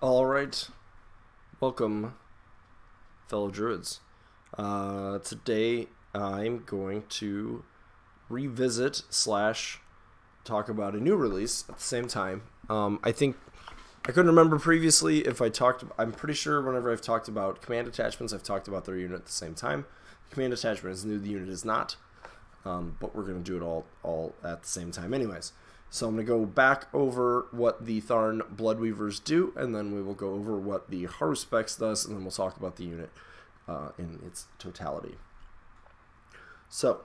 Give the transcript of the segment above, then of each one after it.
Alright, welcome fellow druids. Today I'm going to revisit / talk about a new release at the same time. I couldn't remember previously if I'm pretty sure whenever I've talked about command attachments, I've talked about their unit at the same time. The command attachment is new, the unit is not, but we're going to do it all at the same time anyways. So I'm going to go back over what the Tharn Bloodweavers do, and then we will go over what the Haruspex does, and then we'll talk about the unit in its totality. So,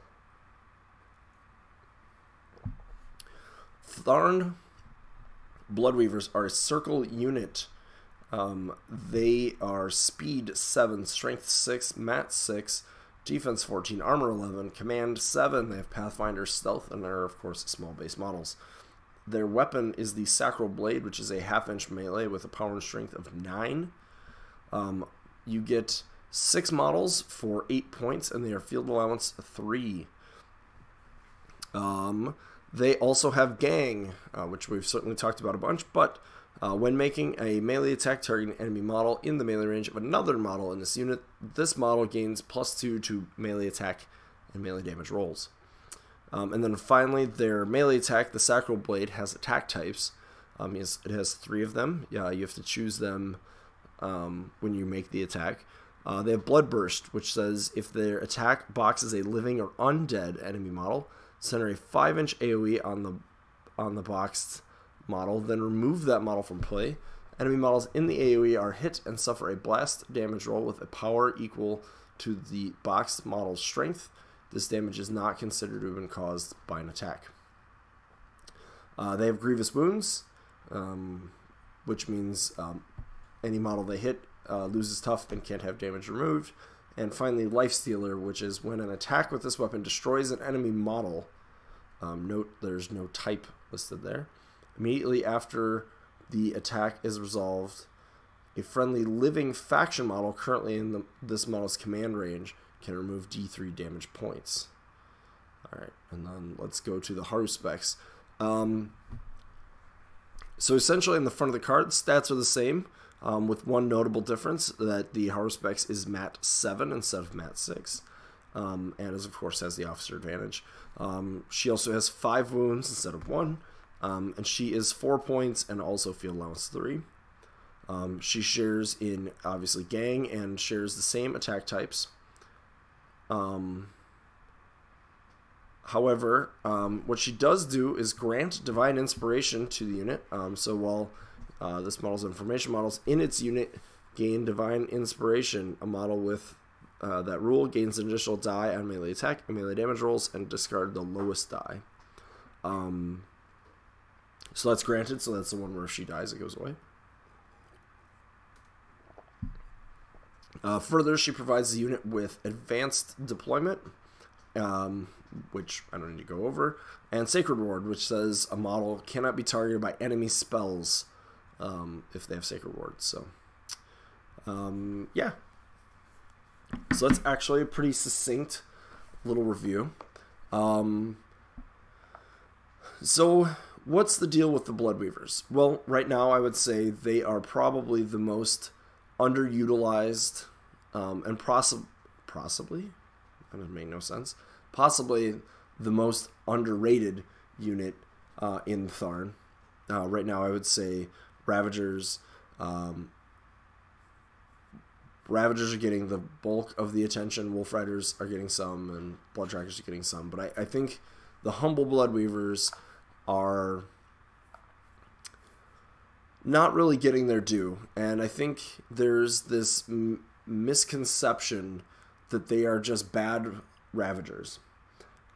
Tharn Bloodweavers are a circle unit. They are speed 7, strength 6, mat 6, defense 14, armor 11, command 7. They have Pathfinder, stealth, and they're, of course, small base models. Their weapon is the Sacral Blade, which is a half-inch melee with a power and strength of 9. You get 6 models for 8 points, and they are field allowance 3. They also have Gang, which we've certainly talked about a bunch, but when making a melee attack targeting an enemy model in the melee range of another model in this unit, this model gains +2 to melee attack and melee damage rolls. And then finally, their melee attack, the Sacral Blade, has attack types. It has 3 of them. You have to choose them when you make the attack. They have Blood Burst, which says if their attack boxes a living or undead enemy model, center a 5-inch AoE on the boxed model, then remove that model from play. Enemy models in the AoE are hit and suffer a blast damage roll with a power equal to the boxed model's strength. This damage is not considered to have been caused by an attack. They have Grievous Wounds, which means any model they hit loses tough and can't have damage removed. And finally, Lifestealer, which is when an attack with this weapon destroys an enemy model. Note there's no type listed there. Immediately after the attack is resolved, a friendly living faction model currently in this model's command range can remove D3 damage points. Alright, and then let's go to the Haruspex. So essentially in the front of the card, the stats are the same, with one notable difference, that the Haruspex is mat 7 instead of mat 6, and of course has the officer advantage. She also has 5 wounds instead of 1, and she is 4 points and also field allowance 3. She shares in, obviously, Gang, and shares the same attack types. However, what she does do is grant Divine Inspiration to the unit. So while this model's information models in its unit gain Divine Inspiration, a model with that rule gains an additional die on melee attack and melee damage rolls and discard the lowest die. So that's granted, so that's the one where if she dies it goes away. Further, she provides the unit with advanced deployment, which I don't need to go over, and Sacred Ward, which says a model cannot be targeted by enemy spells if they have Sacred Ward. So, yeah. So that's actually a pretty succinct little review. So, what's the deal with the Bloodweavers? Well, right now I would say they are probably the most underutilized and possibly, that doesn't make no sense, possibly the most underrated unit in Tharn. Right now I would say Ravagers. Ravagers are getting the bulk of the attention, Wolf Riders are getting some, and Blood Trackers are getting some, but I think the humble Bloodweavers are not really getting their due, and I think there's this misconception that they are just bad Ravagers,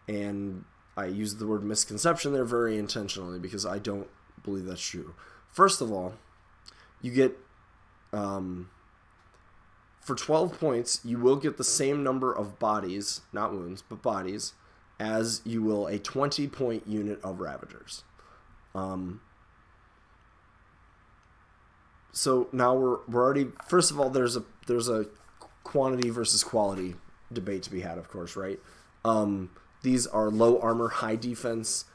and I use the word misconception there very intentionally because I don't believe that's true. First of all, you get for 12 points you will get the same number of bodies, not wounds, but bodies, as you will a 20-point unit of Ravagers. So now we're already, first of all, there's a quantity versus quality debate to be had, of course, right? These are low armor, high defense,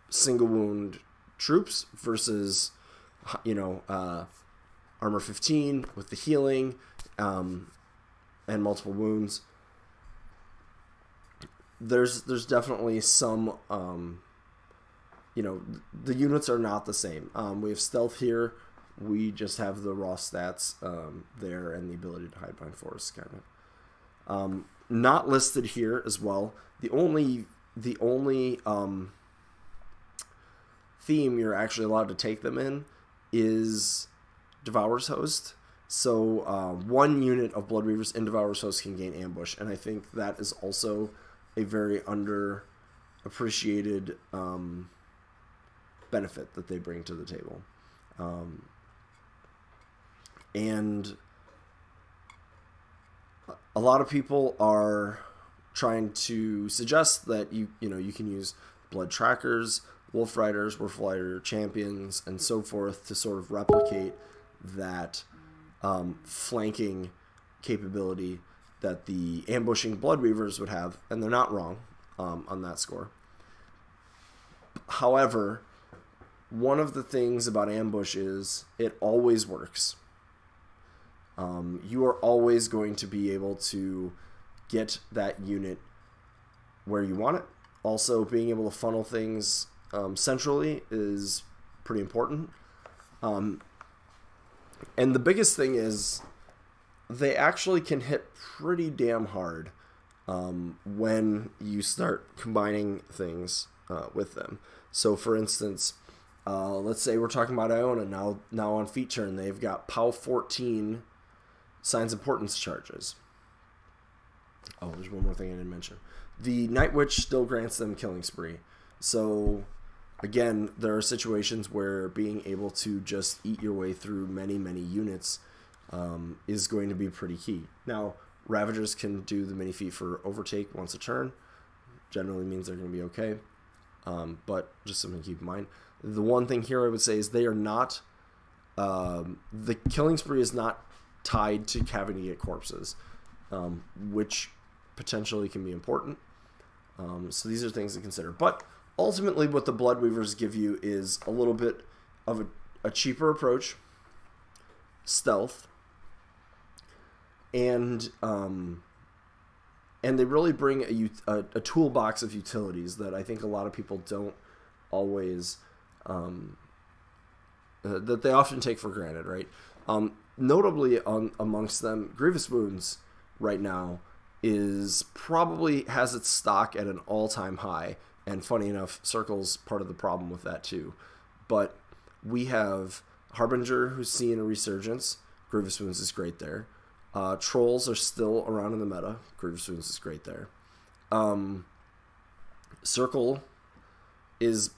single wound troops versus, armor 15 with the healing and multiple wounds. There's definitely some, you know, the units are not the same. We have stealth here. We just have the raw stats there and the ability to hide behind forests, kind of. Not listed here as well. The only theme you're actually allowed to take them in is Devourer's Host. So one unit of Bloodweavers in Devourer's Host can gain ambush, and I think that is also a very underappreciated benefit that they bring to the table. And a lot of people are trying to suggest that you can use blood trackers, wolf riders, wolf rider champions, and so forth to sort of replicate that flanking capability that the ambushing Bloodweavers would have, and they're not wrong on that score. However, one of the things about ambush is it always works. You are always going to be able to get that unit where you want it. Also, being able to funnel things centrally is pretty important. And the biggest thing is they actually can hit pretty damn hard when you start combining things with them. So, for instance, let's say we're talking about Iona now on feat turn. They've got POW 14 Signs Importance charges. Oh, there's one more thing I didn't mention. The Night Witch still grants them Killing Spree. So, again, there are situations where being able to just eat your way through many, many units is going to be pretty key. Now, Ravagers can do the mini feat for Overtake once a turn. Generally means they're going to be okay. But just something to keep in mind. The one thing here I would say is they are not... the Killing Spree is not tied to having to get corpses, which potentially can be important. So these are things to consider. But ultimately what the Bloodweavers give you is a little bit of a cheaper approach, stealth, and they really bring a toolbox of utilities that I think a lot of people don't always... that they often take for granted, right? Notably amongst them, Grievous Wounds right now probably has its stock at an all-time high, and funny enough, Circle's part of the problem with that too. But we have Harbinger, who's seeing a resurgence. Grievous Wounds is great there. Trolls are still around in the meta. Grievous Wounds is great there. Circle is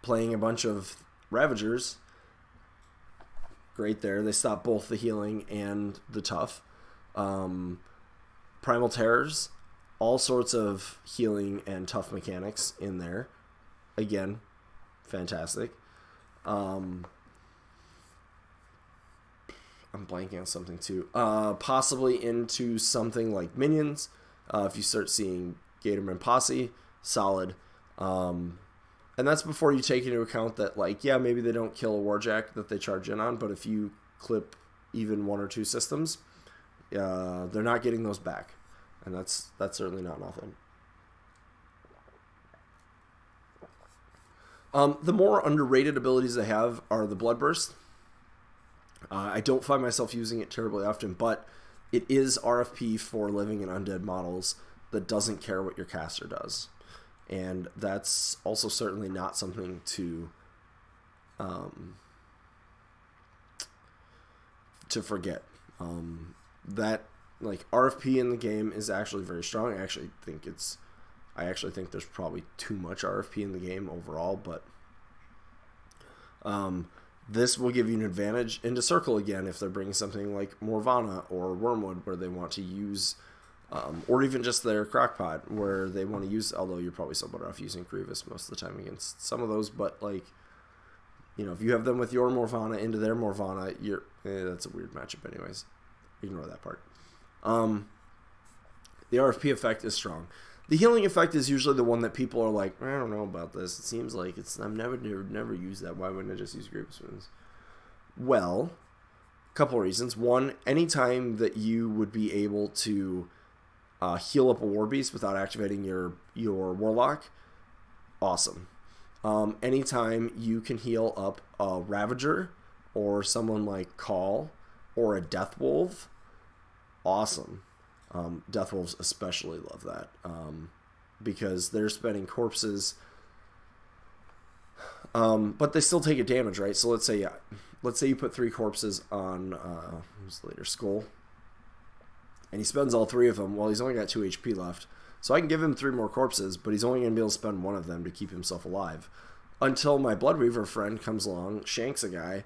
playing a bunch of Ravagers. Great there. They stop both the healing and the tough. Primal Terrors, all sorts of healing and tough mechanics in there. Again, fantastic. I'm blanking on something too. Possibly into something like Minions. If you start seeing Gatorman Posse, solid. And that's before you take into account that, like, yeah, maybe they don't kill a Warjack that they charge in on, but if you clip even one or two systems, they're not getting those back. And that's certainly not nothing. The more underrated abilities they have are the Bloodburst. I don't find myself using it terribly often, but it is RFP for living and undead models that doesn't care what your caster does. And that's also certainly not something to forget. That, like, RFP in the game is actually very strong. I actually think there's probably too much RFP in the game overall, but this will give you an advantage into Circle again if they're bringing something like Morvana or Wormwood, where they want to use, or even just their Crockpot, where they want to use, although you're probably so better off using Grievous most of the time against some of those, but, like, you know, if you have them with your Morvana into their Morvana, that's a weird matchup anyways. Ignore that part. The RFP effect is strong. The healing effect is usually the one that people are like, I don't know about this. It seems like I've never used that. Why wouldn't I just use Grievous Wounds? Well, couple reasons. One, anytime that you would be able to heal up a War Beast without activating your Warlock, awesome. Anytime you can heal up a Ravager or someone like Call or a Death Wolf, awesome. Death Wolves especially love that because they're spending corpses, but they still take a damage, right? So let's say you put 3 corpses on who's later Skull, and he spends all 3 of them. Well, he's only got 2 HP left, so I can give him 3 more corpses, but he's only going to be able to spend 1 of them to keep himself alive until my Bloodweaver friend comes along, shanks a guy,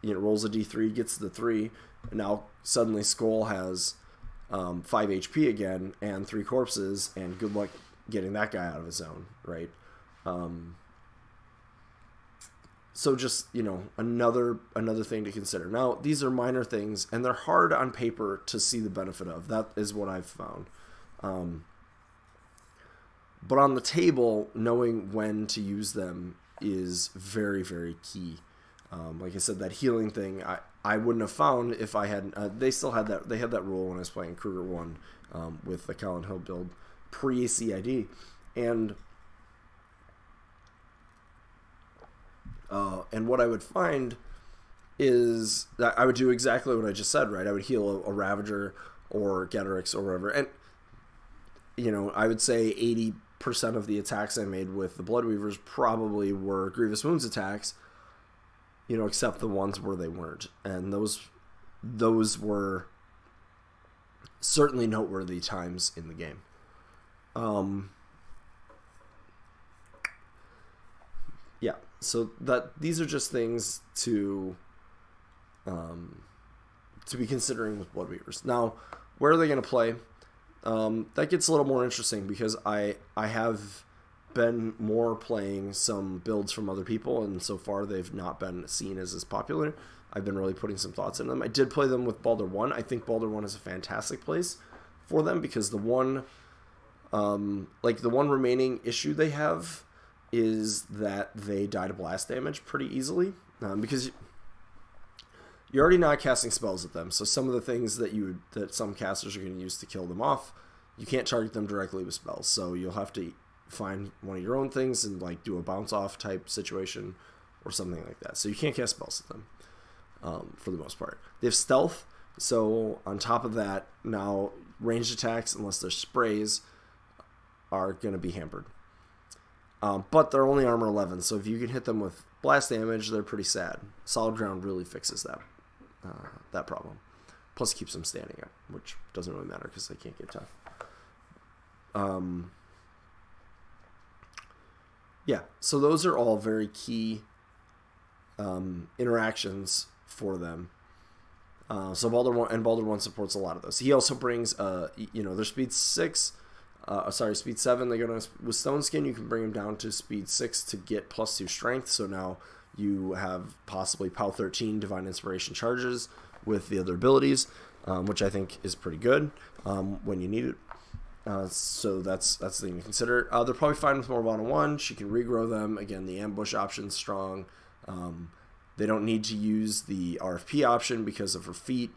rolls a D3, gets the 3, and now suddenly Skull has 5 HP again and 3 corpses, and good luck getting that guy out of his zone, right? So just, another thing to consider. Now, these are minor things, and they're hard on paper to see the benefit of. That is what I've found. But on the table, knowing when to use them is very, very key. Like I said, that healing thing, I wouldn't have found if I hadn't. They still had that. They had that rule when I was playing Kruger 1 with the Colin Hill build pre-CID, and what I would find is that I would do exactly what I just said, right? I would heal a Ravager or Getorix or whatever, and I would say 80% of the attacks I made with the Bloodweavers probably were Grievous Wounds attacks, except the ones where they weren't, and those were certainly noteworthy times in the game. Yeah, so these are just things to be considering with Bloodweavers. Now, where are they going to play? That gets a little more interesting because I have been more playing some builds from other people, and so far they've not been seen as popular. I've been really putting some thoughts in them. I did play them with Baldur 1. I think Baldur 1 is a fantastic place for them because the one remaining issue they have is that they die to blast damage pretty easily because you're already not casting spells at them. So some of the things that some casters are going to use to kill them off, you can't target them directly with spells. So you'll have to find one of your own things and do a bounce off type situation or something like that. So you can't cast spells at them for the most part. They have stealth, so on top of that, now ranged attacks, unless they're sprays, are going to be hampered. But they're only armor 11, so if you can hit them with blast damage, they're pretty sad. Solid ground really fixes that problem. Plus, it keeps them standing up, which doesn't really matter because they can't get tough. Yeah, so those are all very key interactions for them. So Baldur 1 supports a lot of those. He also brings, their speed 6. Speed 7. They go down with Stone Skin. You can bring them down to speed 6 to get +2 strength. So now you have possibly POW 13 Divine Inspiration charges with the other abilities, which I think is pretty good when you need it. So that's the thing to consider. They're probably fine with Morvana 1. She can regrow them. Again, the ambush option's strong. They don't need to use the RFP option because of her feet.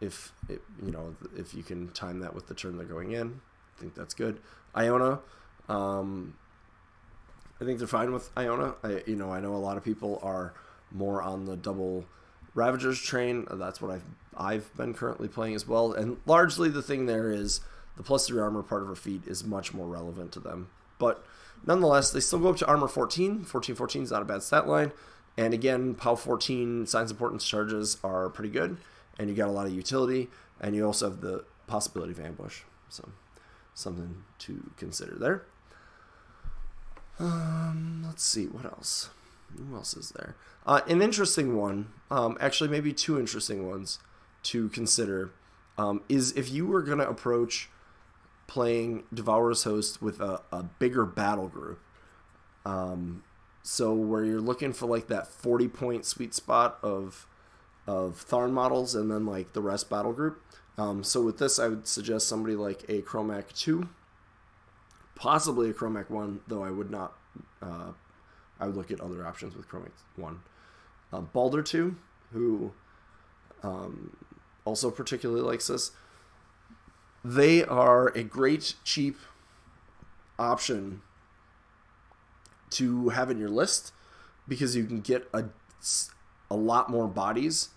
If you can time that with the turn they're going in, I think that's good. Iona, I think they're fine with Iona. I know a lot of people are more on the double Ravagers train. That's what I've been currently playing as well. And largely the thing there is the +3 armor part of her feat is much more relevant to them. But nonetheless, they still go up to armor 14. 14 is not a bad stat line. And again, POW 14 Signs of Importance charges are pretty good. And you got a lot of utility. And you also have the possibility of ambush. So something to consider there. Let's see, what else? Who else is there? An interesting one, actually maybe 2 interesting ones to consider, is if you were going to approach playing Devourer's Host with a bigger battle group. So where you're looking for that 40-point sweet spot of Tharn models and then the rest battle group. So with this, I would suggest somebody like a Chromac 2, possibly a Chromac 1, though I would not. I would look at other options with Chromac 1. Baldur 2, who also particularly likes this. They are a great, cheap option to have in your list because you can get a lot more bodies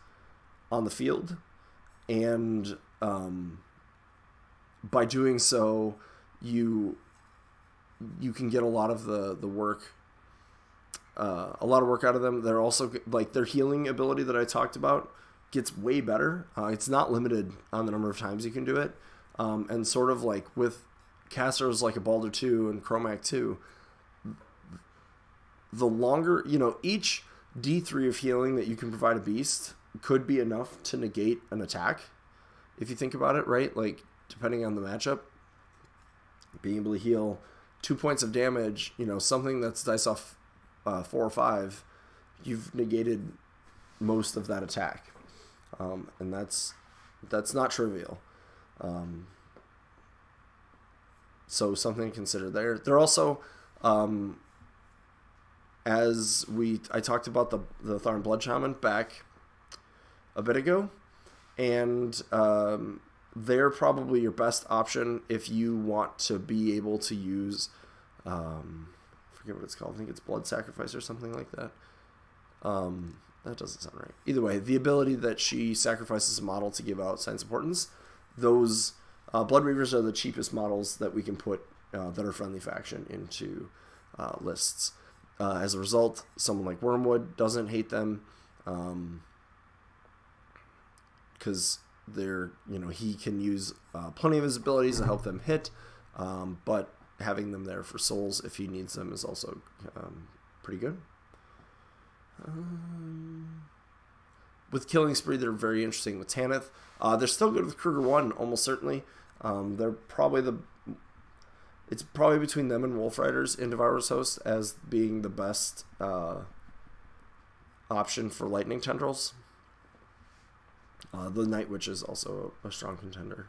on the field, and by doing so, you can get a lot of the work, a lot of work out of them. They're also, like, their healing ability that I talked about gets way better. It's not limited on the number of times you can do it, and sort of like with casters like a Baldur 2 and Chromac 2, the longer, each D3 of healing that you can provide a beast could be enough to negate an attack, if you think about it, right? Like, depending on the matchup, being able to heal 2 points of damage, something that's dice off 4 or 5, you've negated most of that attack, and that's not trivial. So something to consider there. They're also, I talked about the Tharn Blood Shaman back a bit ago, and they're probably your best option if you want to be able to use, I forget what it's called, I think it's Blood Sacrifice or something like that. That doesn't sound right. Either way, the ability that she sacrifices a model to give out Signs of Importance, those Bloodweavers are the cheapest models that we can put that are friendly faction into lists. As a result, someone like Wormwood doesn't hate them, because they're, he can use plenty of his abilities to help them hit, but having them there for souls if he needs them is also pretty good. With Killing Spree, they're very interesting with Tanith. They're still good with Kruger 1, almost certainly. They're probably it's probably between them and Wolf Riders in Devourer's Host as being the best option for Lightning Tendrils. The Night Witch is also a strong contender.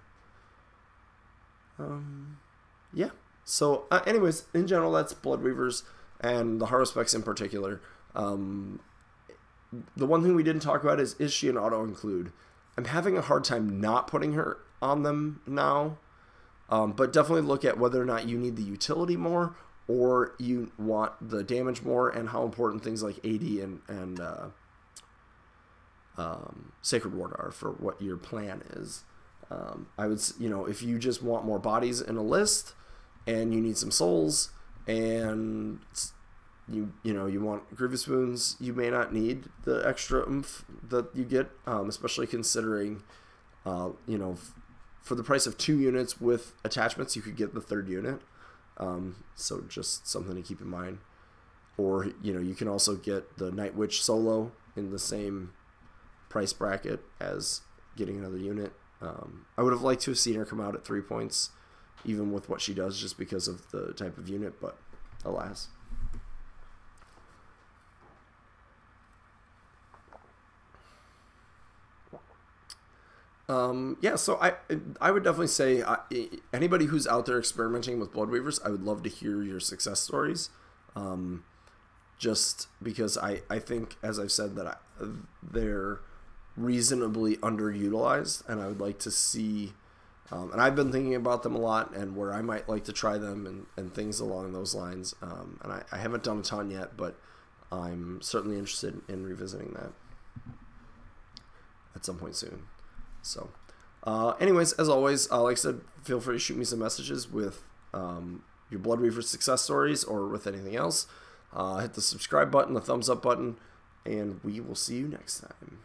Yeah. So, anyways, in general, that's Bloodweavers and the Haruspex in particular. The one thing we didn't talk about is she an auto-include? I'm having a hard time not putting her on them now, but definitely look at whether or not you need the utility more or you want the damage more, and how important things like AD and Sacred Ward are for what your plan is. I would, if you just want more bodies in a list and you need some souls and you want Grievous Wounds, you may not need the extra oomph that you get, especially considering, for the price of 2 units with attachments, you could get the 3rd unit. So just something to keep in mind. Or, you can also get the Night Witch solo in the same price bracket as getting another unit. I would have liked to have seen her come out at 3 points, even with what she does, just because of the type of unit, but alas. Yeah, so I would definitely say anybody who's out there experimenting with Bloodweavers, I would love to hear your success stories. Just because I think, as I've said, that they're reasonably underutilized, and I would like to see, and I've been thinking about them a lot, and where I might like to try them and things along those lines. And I haven't done a ton yet, but I'm certainly interested in revisiting that at some point soon. So, anyways, as always, like I said, feel free to shoot me some messages with your Bloodweaver success stories or with anything else. Hit the subscribe button, the thumbs up button, and we will see you next time.